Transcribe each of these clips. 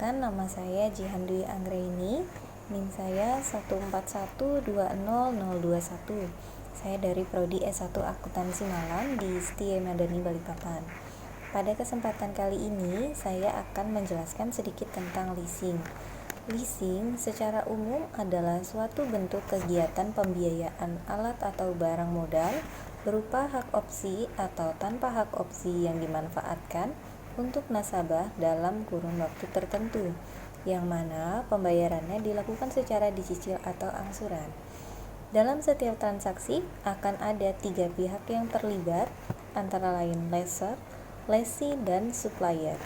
Perkenalkan, nama saya Jihan Dwi Anggraini. NIM saya 141200021. Saya dari Prodi S1 Akuntansi Malang di Setia Madani Balikpapan. Pada kesempatan kali ini, saya akan menjelaskan sedikit tentang leasing. Leasing secara umum adalah suatu bentuk kegiatan pembiayaan alat atau barang modal berupa hak opsi atau tanpa hak opsi yang dimanfaatkan untuk nasabah dalam kurun waktu tertentu, yang mana pembayarannya dilakukan secara dicicil atau angsuran. Dalam setiap transaksi akan ada 3 pihak yang terlibat, antara lain lessor, lessee, dan supplier.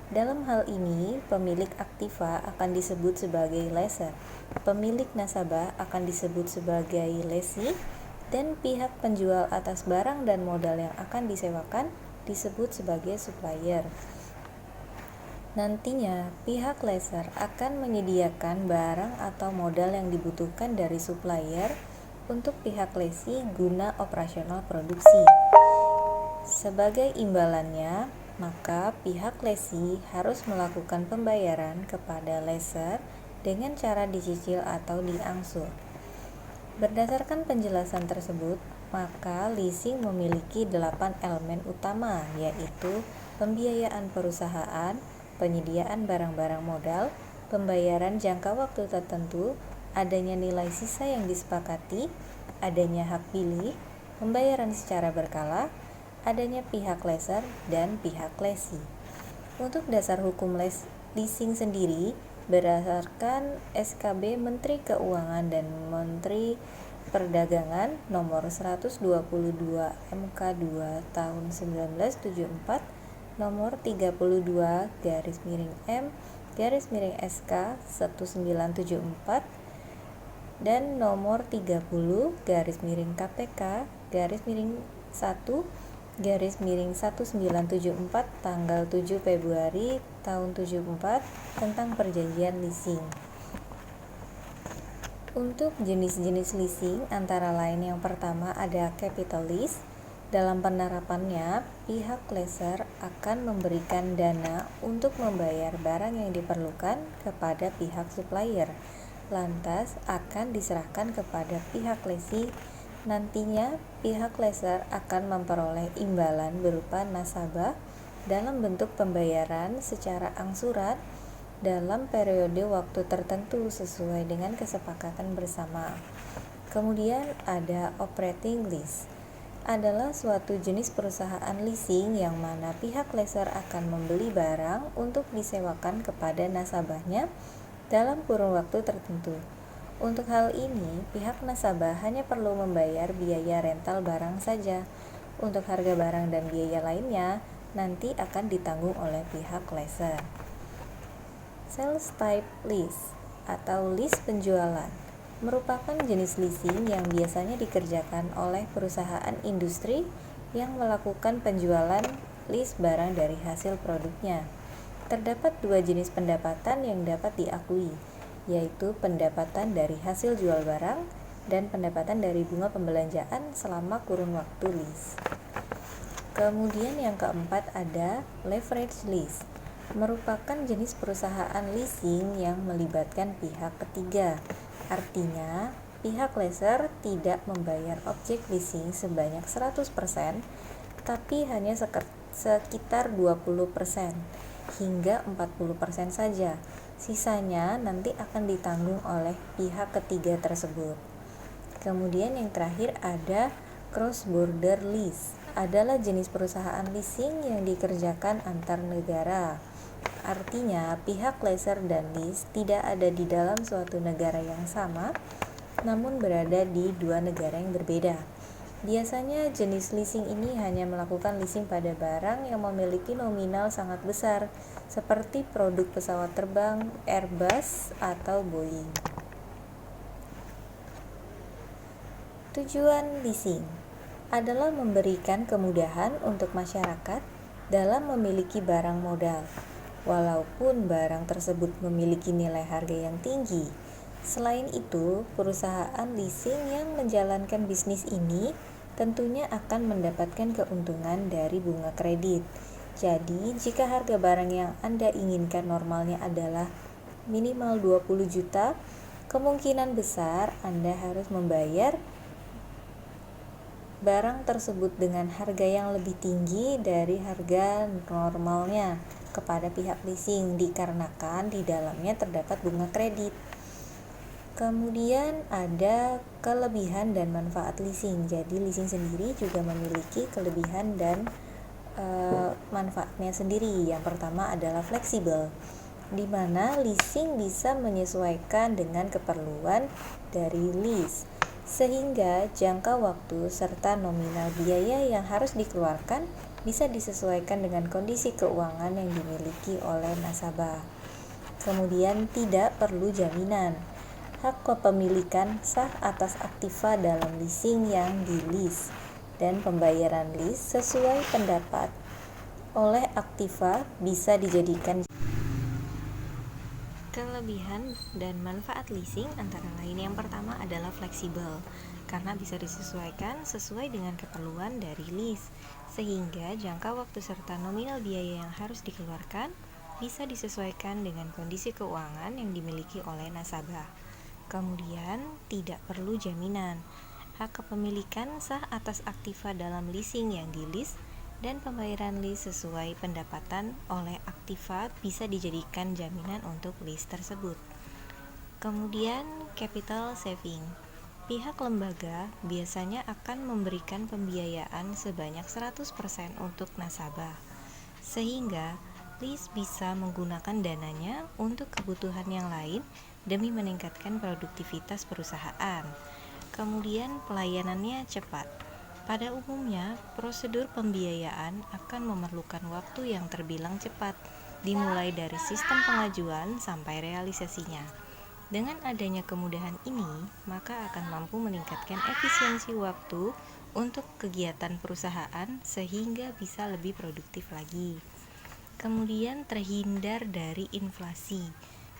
Dalam hal ini, pemilik aktiva akan disebut sebagai lessor, pemilik nasabah akan disebut sebagai lessee, dan pihak penjual atas barang dan modal yang akan disewakan disebut sebagai supplier. Nantinya, pihak lessor akan menyediakan barang atau modal yang dibutuhkan dari supplier untuk pihak lessee guna operasional produksi. Sebagai imbalannya, maka pihak lessee harus melakukan pembayaran kepada lessor dengan cara dicicil atau diangsur. Berdasarkan penjelasan tersebut, maka leasing memiliki 8 elemen utama, yaitu pembiayaan perusahaan, penyediaan barang-barang modal, pembayaran jangka waktu tertentu, adanya nilai sisa yang disepakati, adanya hak pilih, pembayaran secara berkala, adanya pihak lessor dan pihak lessee. Untuk dasar hukum leasing sendiri, berdasarkan SKB Menteri Keuangan dan Menteri Perdagangan nomor 122 MK2 tahun 1974, nomor 32/M/SK 1974 dan nomor 30/KPK/1/1974 tanggal 7 Februari tahun 74 tentang perjanjian leasing. Untuk jenis-jenis leasing antara lain yang pertama ada capital lease. Dalam penerapannya, pihak lessor akan memberikan dana untuk membayar barang yang diperlukan kepada pihak supplier, lantas akan diserahkan kepada pihak lessee. Nantinya, pihak lessor akan memperoleh imbalan berupa nasabah dalam bentuk pembayaran secara angsuran dalam periode waktu tertentu sesuai dengan kesepakatan bersama. Kemudian ada operating lease. Adalah suatu jenis perusahaan leasing yang mana pihak lessor akan membeli barang untuk disewakan kepada nasabahnya dalam kurun waktu tertentu. Untuk hal ini, pihak nasabah hanya perlu membayar biaya rental barang saja. Untuk harga barang dan biaya lainnya nanti akan ditanggung oleh pihak lessor. Sales type lease atau lease penjualan merupakan jenis leasing yang biasanya dikerjakan oleh perusahaan industri yang melakukan penjualan lease barang dari hasil produknya. Terdapat 2 jenis pendapatan yang dapat diakui, yaitu pendapatan dari hasil jual barang dan pendapatan dari bunga pembelanjaan selama kurun waktu lease. Kemudian yang keempat ada leverage lease, merupakan jenis perusahaan leasing yang melibatkan pihak ketiga. Artinya, pihak lessor tidak membayar objek leasing sebanyak 100%, tapi hanya sekitar 20% hingga 40% saja. Sisanya nanti akan ditanggung oleh pihak ketiga tersebut. Kemudian yang terakhir ada cross border lease. Adalah jenis perusahaan leasing yang dikerjakan antar negara. Artinya, pihak lessor dan lease tidak ada di dalam suatu negara yang sama, namun berada di 2 negara yang berbeda. Biasanya jenis leasing ini hanya melakukan leasing pada barang yang memiliki nominal sangat besar, seperti produk pesawat terbang Airbus atau Boeing. Tujuan leasing adalah memberikan kemudahan untuk masyarakat dalam memiliki barang modal, walaupun barang tersebut memiliki nilai harga yang tinggi. Selain itu, perusahaan leasing yang menjalankan bisnis ini tentunya akan mendapatkan keuntungan dari bunga kredit. Jadi, jika harga barang yang Anda inginkan normalnya adalah minimal 20 juta, kemungkinan besar Anda harus membayar barang tersebut dengan harga yang lebih tinggi dari harga normalnya kepada pihak leasing dikarenakan di dalamnya terdapat bunga kredit. Kemudian ada kelebihan dan manfaat leasing. Jadi leasing sendiri juga memiliki kelebihan dan manfaatnya sendiri. Yang pertama adalah fleksibel, di mana leasing bisa menyesuaikan dengan keperluan dari lease, sehingga jangka waktu serta nominal biaya yang harus dikeluarkan bisa disesuaikan dengan kondisi keuangan yang dimiliki oleh nasabah. Kemudian tidak perlu jaminan. Hak kepemilikan sah atas aktiva dalam leasing yang di-lease dan pembayaran lease sesuai pendapat oleh aktiva bisa dijadikan. Kelebihan dan manfaat leasing antara lain yang pertama adalah fleksibel, karena bisa disesuaikan sesuai dengan keperluan dari lease, sehingga jangka waktu serta nominal biaya yang harus dikeluarkan bisa disesuaikan dengan kondisi keuangan yang dimiliki oleh nasabah. Kemudian tidak perlu jaminan. Hak kepemilikan sah atas aktiva dalam leasing yang di-lease dan pembayaran lease sesuai pendapatan oleh aktiva bisa dijadikan jaminan untuk lease tersebut. Kemudian capital saving. Pihak lembaga biasanya akan memberikan pembiayaan sebanyak 100% untuk nasabah, sehingga lease bisa menggunakan dananya untuk kebutuhan yang lain demi meningkatkan produktivitas perusahaan. Kemudian pelayanannya cepat. Pada umumnya, prosedur pembiayaan akan memerlukan waktu yang terbilang cepat, dimulai dari sistem pengajuan sampai realisasinya. Dengan adanya kemudahan ini, maka akan mampu meningkatkan efisiensi waktu untuk kegiatan perusahaan sehingga bisa lebih produktif lagi. Kemudian terhindar dari inflasi.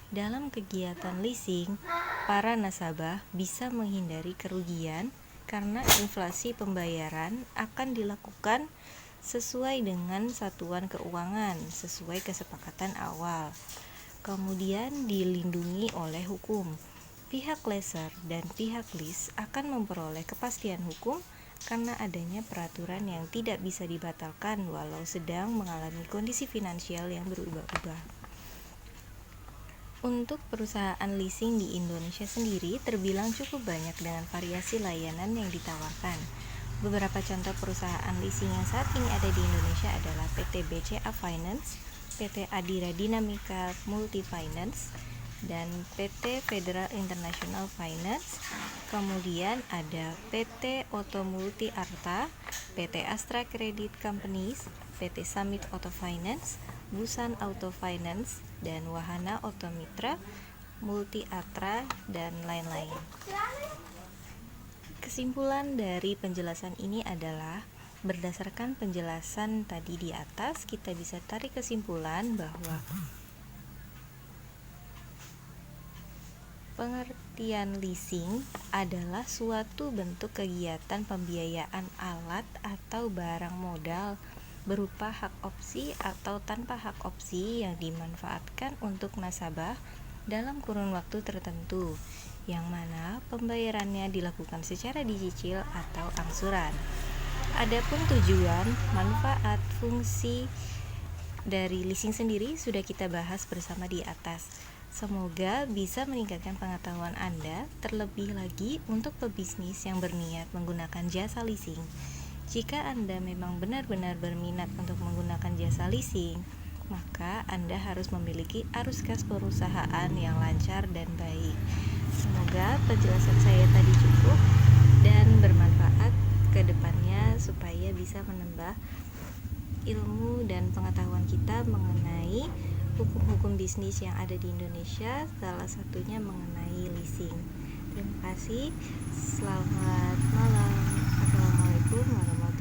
Dalam kegiatan leasing, para nasabah bisa menghindari kerugian karena inflasi pembayaran akan dilakukan sesuai dengan satuan keuangan sesuai kesepakatan awal. Kemudian dilindungi oleh hukum. Pihak lessor dan pihak lease akan memperoleh kepastian hukum karena adanya peraturan yang tidak bisa dibatalkan walau sedang mengalami kondisi finansial yang berubah-ubah. Untuk perusahaan leasing di Indonesia sendiri terbilang cukup banyak dengan variasi layanan yang ditawarkan. Beberapa contoh perusahaan leasing yang saat ini ada di Indonesia adalah PT BCA Finance, PT Adira Dinamika Multi Finance, dan PT Federal International Finance. Kemudian ada PT Auto Multi Arta, PT Astra Credit Companies, PT Summit Auto Finance, Busan Auto Finance, dan Wahana Automitra, Multi Atra, dan lain-lain. Kesimpulan dari penjelasan ini adalah berdasarkan penjelasan tadi di atas, kita bisa tarik kesimpulan bahwa pengertian leasing adalah suatu bentuk kegiatan pembiayaan alat atau barang modal berupa hak opsi atau tanpa hak opsi yang dimanfaatkan untuk nasabah dalam kurun waktu tertentu, yang mana pembayarannya dilakukan secara dicicil atau angsuran. Adapun tujuan, manfaat, fungsi dari leasing sendiri sudah kita bahas bersama di atas. Semoga bisa meningkatkan pengetahuan Anda, terlebih lagi untuk pebisnis yang berniat menggunakan jasa leasing. Jika Anda memang benar-benar berminat untuk menggunakan jasa leasing, maka Anda harus memiliki arus kas perusahaan yang lancar dan baik. Semoga penjelasan saya tadi cukup dan bermanfaat ke depannya supaya bisa menambah ilmu dan pengetahuan kita mengenai hukum-hukum bisnis yang ada di Indonesia, salah satunya mengenai leasing. Terima kasih. Selamat malam. Assalamualaikum warahmatullahi wabarakatuh.